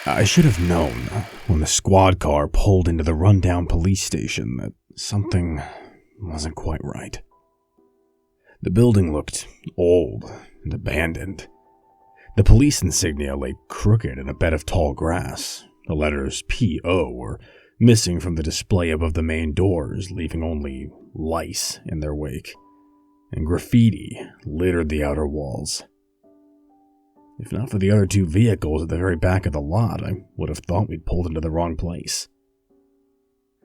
I should have known when the squad car pulled into the rundown police station that something wasn't quite right. The building looked old and abandoned. The police insignia lay crooked in a bed of tall grass. The letters P.O. were missing from the display above the main doors, leaving only lice in their wake, and graffiti littered the outer walls. If not for the other two vehicles at the very back of the lot, I would have thought we'd pulled into the wrong place.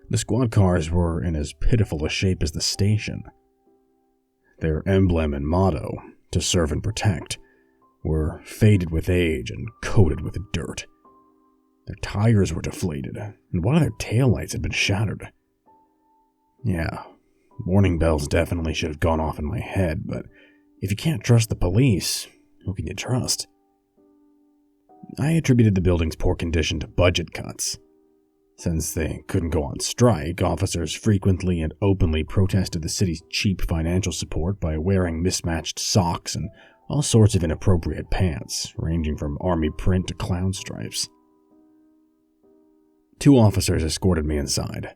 The squad cars were in as pitiful a shape as the station. Their emblem and motto, "To serve and protect," were faded with age and coated with dirt. Their tires were deflated, and one of their taillights had been shattered. Yeah, warning bells definitely should have gone off in my head, but if you can't trust the police, who can you trust? I attributed the building's poor condition to budget cuts. Since they couldn't go on strike, officers frequently and openly protested the city's cheap financial support by wearing mismatched socks and all sorts of inappropriate pants, ranging from army print to clown stripes. 2 officers escorted me inside.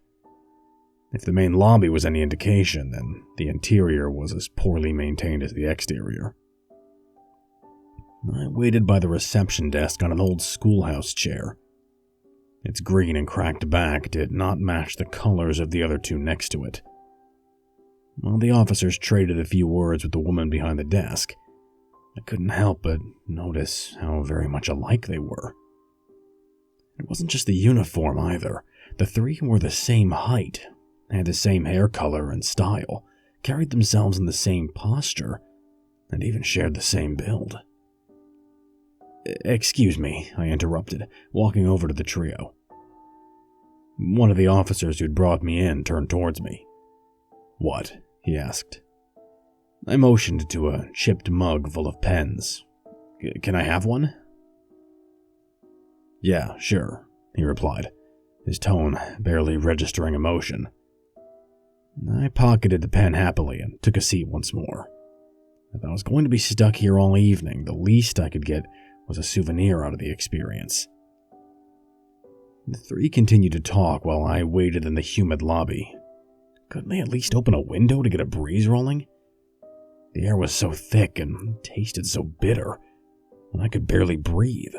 If the main lobby was any indication, then the interior was as poorly maintained as the exterior. I waited by the reception desk on an old schoolhouse chair. Its green and cracked back did not match the colors of the other 2 next to it. While the officers traded a few words with the woman behind the desk, I couldn't help but notice how very much alike they were. It wasn't just the uniform either. The 3 were the same height, had the same hair color and style, carried themselves in the same posture, and even shared the same build. "Excuse me," I interrupted, walking over to the trio. One of the officers who'd brought me in turned towards me. "What?" he asked. I motioned to a chipped mug full of pens. "Can I have one?" "Yeah, sure," he replied, his tone barely registering emotion. I pocketed the pen happily and took a seat once more. If I was going to be stuck here all evening, the least I could get was a souvenir out of the experience. The 3 continued to talk while I waited in the humid lobby. Couldn't they at least open a window to get a breeze rolling? The air was so thick and tasted so bitter, and I could barely breathe.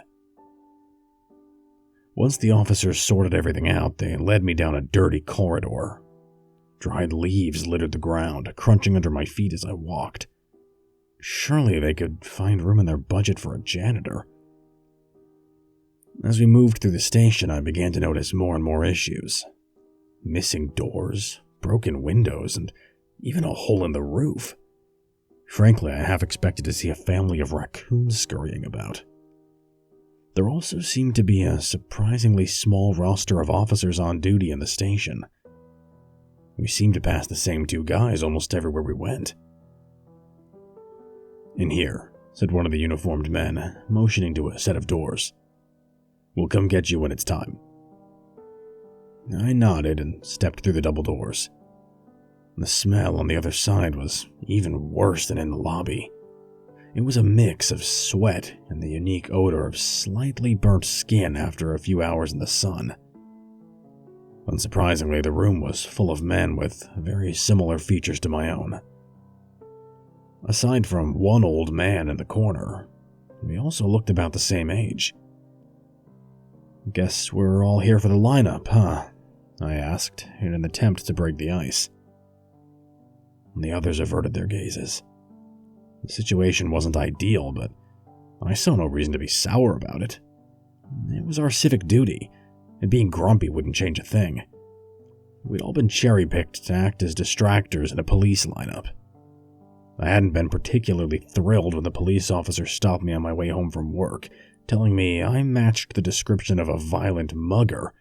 Once the officers sorted everything out, they led me down a dirty corridor. Dried leaves littered the ground, crunching under my feet as I walked. Surely they could find room in their budget for a janitor. As we moved through the station, I began to notice more and more issues. Missing doors, broken windows, and even a hole in the roof. Frankly, I half expected to see a family of raccoons scurrying about. There also seemed to be a surprisingly small roster of officers on duty in the station. We seemed to pass the same 2 guys almost everywhere we went. "In here," said one of the uniformed men, motioning to a set of doors. "We'll come get you when it's time." I nodded and stepped through the double doors. The smell on the other side was even worse than in the lobby. It was a mix of sweat and the unique odor of slightly burnt skin after a few hours in the sun. Unsurprisingly, the room was full of men with very similar features to my own. Aside from one old man in the corner, we also looked about the same age. "Guess we're all here for the lineup, huh?" I asked, in an attempt to break the ice. The others averted their gazes. The situation wasn't ideal, but I saw no reason to be sour about it. It was our civic duty, and being grumpy wouldn't change a thing. We'd all been cherry-picked to act as distractors in a police lineup. I hadn't been particularly thrilled when the police officer stopped me on my way home from work, telling me I matched the description of a violent mugger,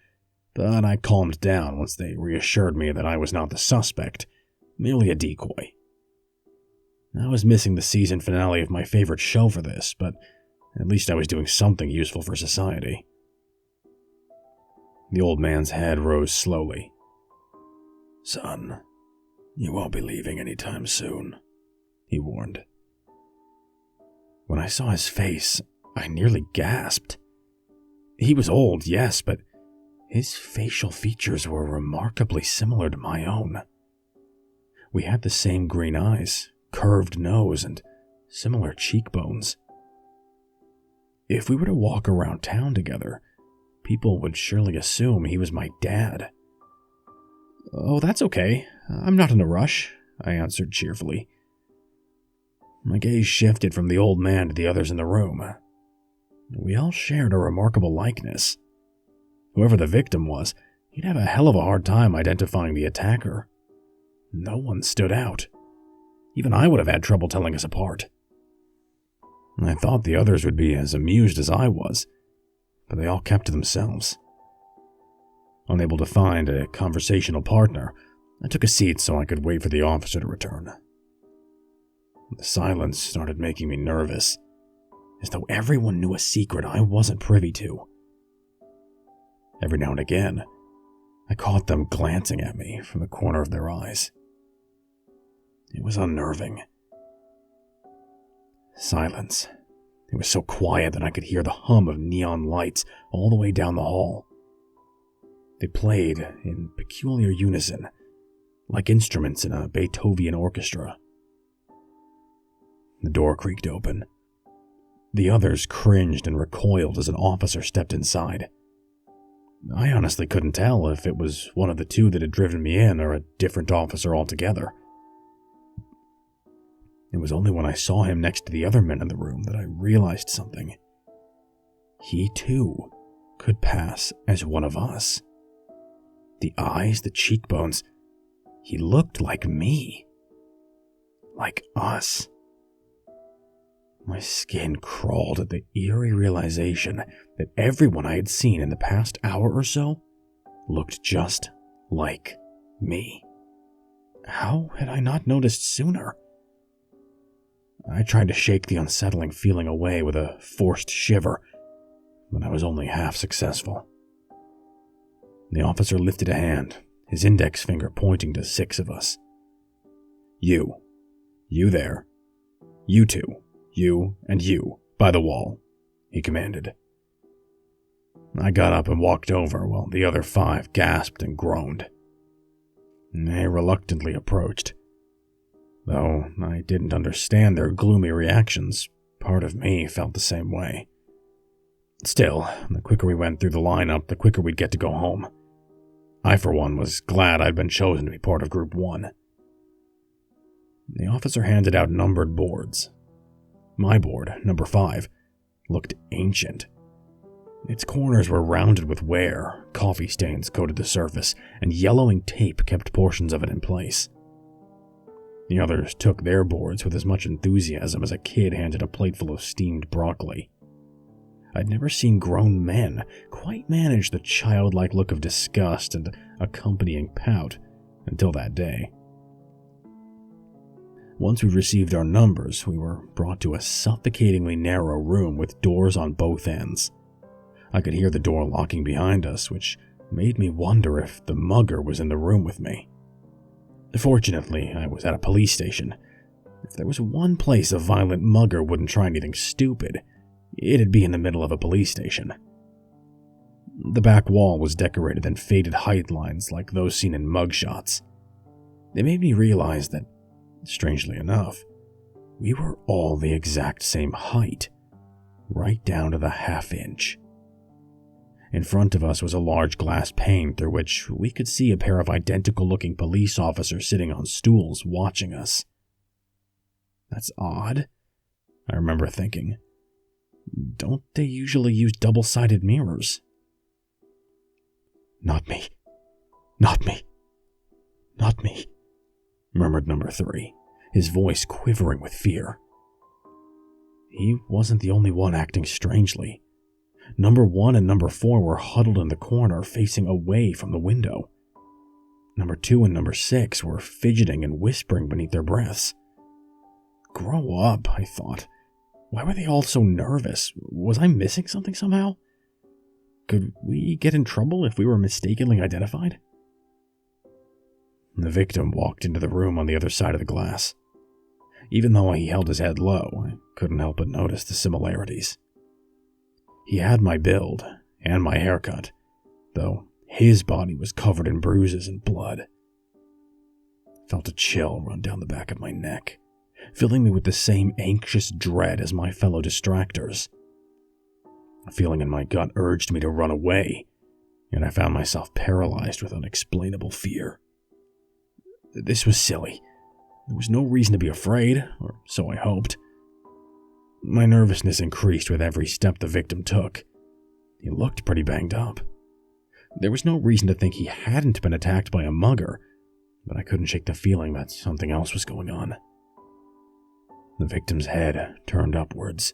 but I calmed down once they reassured me that I was not the suspect, merely a decoy. I was missing the season finale of my favorite show for this, but at least I was doing something useful for society. The old man's head rose slowly. "Son, you won't be leaving anytime soon," he warned. When I saw his face, I nearly gasped. He was old, yes, but his facial features were remarkably similar to my own. We had the same green eyes, curved nose, and similar cheekbones. If we were to walk around town together, people would surely assume he was my dad. "Oh, that's okay. I'm not in a rush," I answered cheerfully. My gaze shifted from the old man to the others in the room. We all shared a remarkable likeness. Whoever the victim was, he'd have a hell of a hard time identifying the attacker. No one stood out. Even I would have had trouble telling us apart. I thought the others would be as amused as I was, but they all kept to themselves. Unable to find a conversational partner, I took a seat so I could wait for the officer to return. The silence started making me nervous, as though everyone knew a secret I wasn't privy to. Every now and again, I caught them glancing at me from the corner of their eyes. It was unnerving. Silence. It was so quiet that I could hear the hum of neon lights all the way down the hall. They played in peculiar unison, like instruments in a Beethoven orchestra. The door creaked open. The others cringed and recoiled as an officer stepped inside. I honestly couldn't tell if it was one of the two that had driven me in or a different officer altogether. It was only when I saw him next to the other men in the room that I realized something. He, too, could pass as one of us. The eyes, the cheekbones, he looked like me. Like us. My skin crawled at the eerie realization that everyone I had seen in the past hour or so looked just like me. How had I not noticed sooner? I tried to shake the unsettling feeling away with a forced shiver, but I was only half successful. The officer lifted a hand, his index finger pointing to 6 of us. You there, you two, you and you, by the wall," he commanded. I got up and walked over while the other 5 gasped and groaned. They reluctantly approached. Though I didn't understand their gloomy reactions, part of me felt the same way. Still, the quicker we went through the lineup, the quicker we'd get to go home. I, for one, was glad I'd been chosen to be part of Group 1. The officer handed out numbered boards. My board, number 5, looked ancient. Its corners were rounded with wear, coffee stains coated the surface, and yellowing tape kept portions of it in place. The others took their boards with as much enthusiasm as a kid handed a plateful of steamed broccoli. I'd never seen grown men quite manage the childlike look of disgust and accompanying pout until that day. Once we received our numbers, we were brought to a suffocatingly narrow room with doors on both ends. I could hear the door locking behind us, which made me wonder if the mugger was in the room with me. Fortunately, I was at a police station. If there was one place a violent mugger wouldn't try anything stupid, it'd be in the middle of a police station. The back wall was decorated in faded height lines like those seen in mugshots. It made me realize that, strangely enough, we were all the exact same height, right down to the half-inch. In front of us was a large glass pane through which we could see a pair of identical-looking police officers sitting on stools watching us. That's odd, I remember thinking. Don't they usually use double-sided mirrors? "Not me. Not me. Not me," murmured number 3, his voice quivering with fear. He wasn't the only one acting strangely. Number 1 and number 4 were huddled in the corner, facing away from the window. Number 2 and number 6 were fidgeting and whispering beneath their breaths. Grow up, I thought. Why were they all so nervous? Was I missing something somehow? Could we get in trouble if we were mistakenly identified? The victim walked into the room on the other side of the glass. Even though he held his head low, I couldn't help but notice the similarities. He had my build, and my haircut, though his body was covered in bruises and blood. I felt a chill run down the back of my neck, filling me with the same anxious dread as my fellow distractors. A feeling in my gut urged me to run away, and I found myself paralyzed with unexplainable fear. This was silly. There was no reason to be afraid, or so I hoped. My nervousness increased with every step the victim took. He looked pretty banged up. There was no reason to think he hadn't been attacked by a mugger, but I couldn't shake the feeling that something else was going on. The victim's head turned upwards.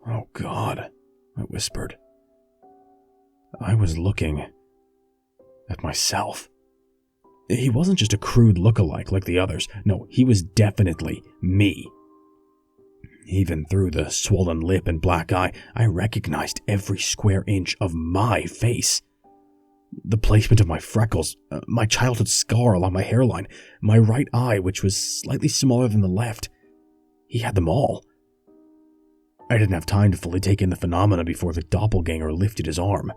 "Oh God," I whispered. I was looking at myself. He wasn't just a crude look-alike like the others. No, he was definitely me. Even through the swollen lip and black eye, I recognized every square inch of my face. The placement of my freckles, my childhood scar along my hairline, my right eye, which was slightly smaller than the left. He had them all. I didn't have time to fully take in the phenomena before the doppelganger lifted his arm,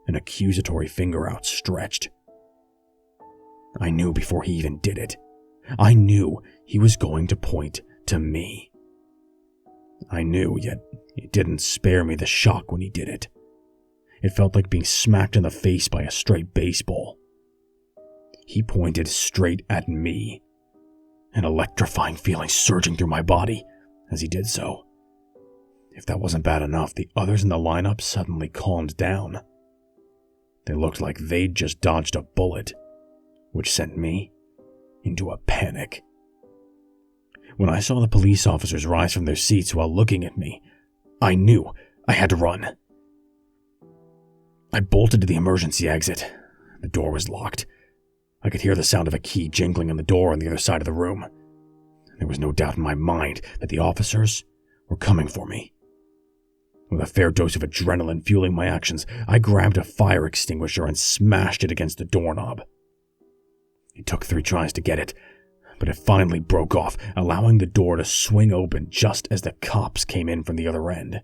an accusatory finger outstretched. I knew before he even did it. I knew he was going to point to me. I knew, yet it didn't spare me the shock when he did it. It felt like being smacked in the face by a stray baseball. He pointed straight at me, an electrifying feeling surging through my body as he did so. If that wasn't bad enough, the others in the lineup suddenly calmed down. They looked like they'd just dodged a bullet, which sent me into a panic. When I saw the police officers rise from their seats while looking at me, I knew I had to run. I bolted to the emergency exit. The door was locked. I could hear the sound of a key jingling on the door on the other side of the room. There was no doubt in my mind that the officers were coming for me. With a fair dose of adrenaline fueling my actions, I grabbed a fire extinguisher and smashed it against the doorknob. It took 3 tries to get it, but it finally broke off, allowing the door to swing open just as the cops came in from the other end.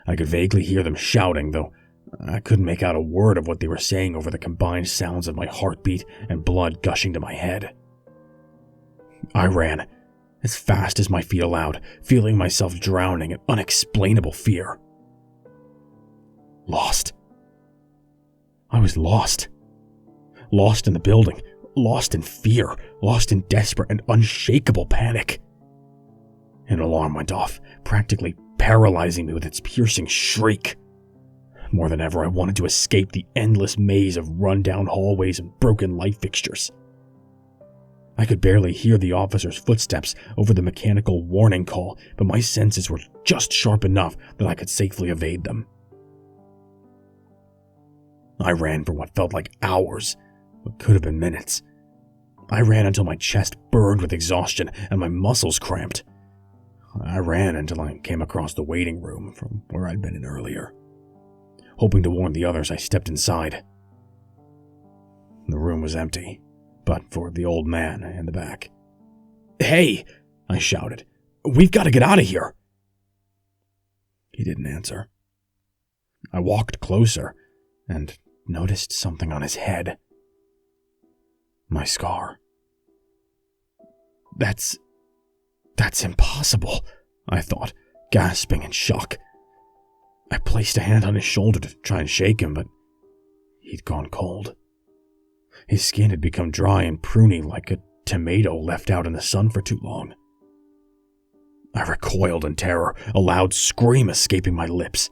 I could vaguely hear them shouting, though I couldn't make out a word of what they were saying over the combined sounds of my heartbeat and blood gushing to my head. I ran as fast as my feet allowed, feeling myself drowning in unexplainable fear. Lost. I was lost. Lost in the building, lost in fear, lost in desperate and unshakable panic. An alarm went off, practically paralyzing me with its piercing shriek. More than ever, I wanted to escape the endless maze of run-down hallways and broken light fixtures. I could barely hear the officer's footsteps over the mechanical warning call, but my senses were just sharp enough that I could safely evade them. I ran for what felt like hours, but could have been minutes. I ran until my chest burned with exhaustion and my muscles cramped. I ran until I came across the waiting room from where I'd been in earlier. Hoping to warn the others, I stepped inside. The room was empty, but for the old man in the back. "Hey!" I shouted. "We've got to get out of here!" He didn't answer. I walked closer and noticed something on his head. My scar. That's impossible, I thought, gasping in shock. I placed a hand on his shoulder to try and shake him, but he'd gone cold. His skin had become dry and pruny like a tomato left out in the sun for too long. I recoiled in terror, a loud scream escaping my lips.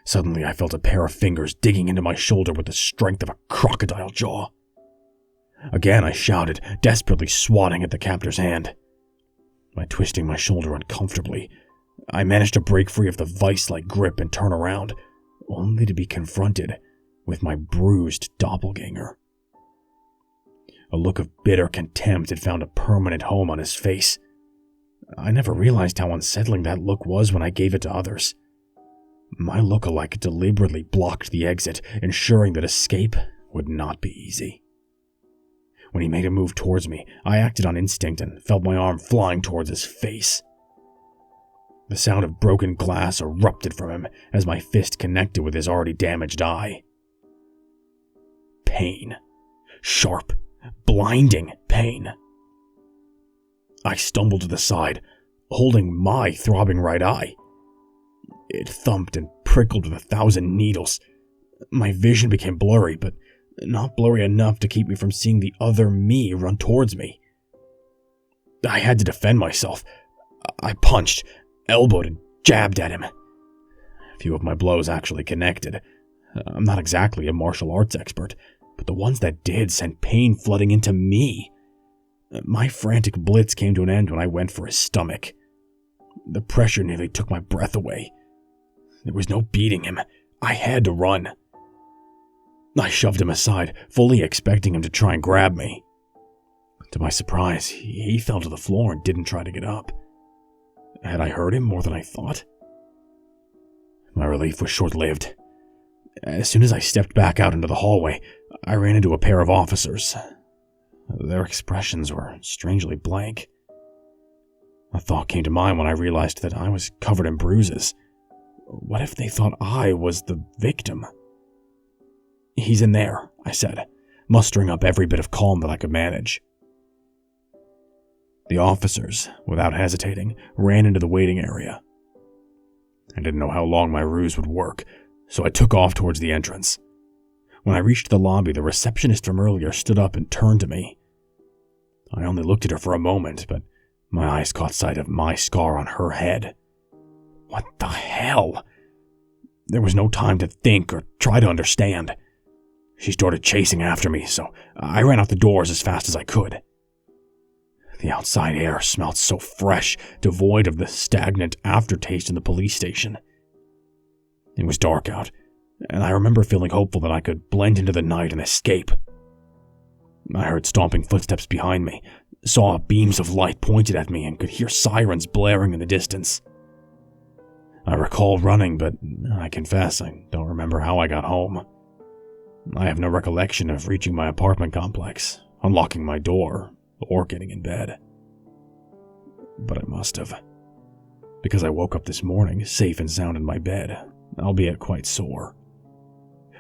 Suddenly I felt a pair of fingers digging into my shoulder with the strength of a crocodile jaw. Again I shouted, desperately swatting at the captor's hand. By twisting my shoulder uncomfortably, I managed to break free of the vice-like grip and turn around, only to be confronted with my bruised doppelganger. A look of bitter contempt had found a permanent home on his face. I never realized how unsettling that look was when I gave it to others. My look-alike deliberately blocked the exit, ensuring that escape would not be easy. When he made a move towards me, I acted on instinct and felt my arm flying towards his face. The sound of broken glass erupted from him as my fist connected with his already damaged eye. Pain. Sharp, blinding pain. I stumbled to the side, holding my throbbing right eye. It thumped and prickled with 1,000 needles. My vision became blurry, but not blurry enough to keep me from seeing the other me run towards me. I had to defend myself. I punched, elbowed, and jabbed at him. Few of my blows actually connected. I'm not exactly a martial arts expert, but the ones that did sent pain flooding into me. My frantic blitz came to an end when I went for his stomach. The pressure nearly took my breath away. There was no beating him. I had to run. I shoved him aside, fully expecting him to try and grab me. To my surprise, he fell to the floor and didn't try to get up. Had I hurt him more than I thought? My relief was short-lived. As soon as I stepped back out into the hallway, I ran into a pair of officers. Their expressions were strangely blank. A thought came to mind when I realized that I was covered in bruises. What if they thought I was the victim? "He's in there," I said, mustering up every bit of calm that I could manage. The officers, without hesitating, ran into the waiting area. I didn't know how long my ruse would work, so I took off towards the entrance. When I reached the lobby, the receptionist from earlier stood up and turned to me. I only looked at her for a moment, but my eyes caught sight of my scar on her head. What the hell? There was no time to think or try to understand. She started chasing after me, so I ran out the doors as fast as I could. The outside air smelled so fresh, devoid of the stagnant aftertaste in the police station. It was dark out, and I remember feeling hopeful that I could blend into the night and escape. I heard stomping footsteps behind me, saw beams of light pointed at me, and could hear sirens blaring in the distance. I recall running, but I confess I don't remember how I got home. I have no recollection of reaching my apartment complex, unlocking my door, or getting in bed. But I must have, because I woke up this morning safe and sound in my bed, albeit quite sore.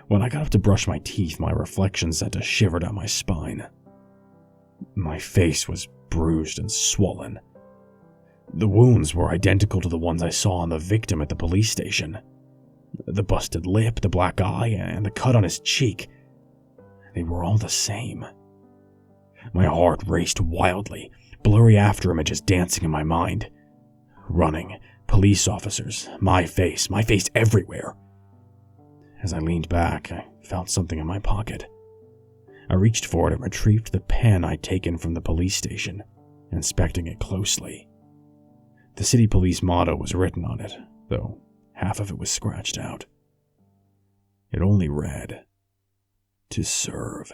When I got up to brush my teeth, my reflection sent a shiver down my spine. My face was bruised and swollen. The wounds were identical to the ones I saw on the victim at the police station. The busted lip, the black eye, and the cut on his cheek. They were all the same. My heart raced wildly, blurry after images dancing in my mind. Running, police officers, my face everywhere. As I leaned back, I felt something in my pocket. I reached for it and retrieved the pen I'd taken from the police station, inspecting it closely. The city police motto was written on it, though half of it was scratched out. It only read, "To serve."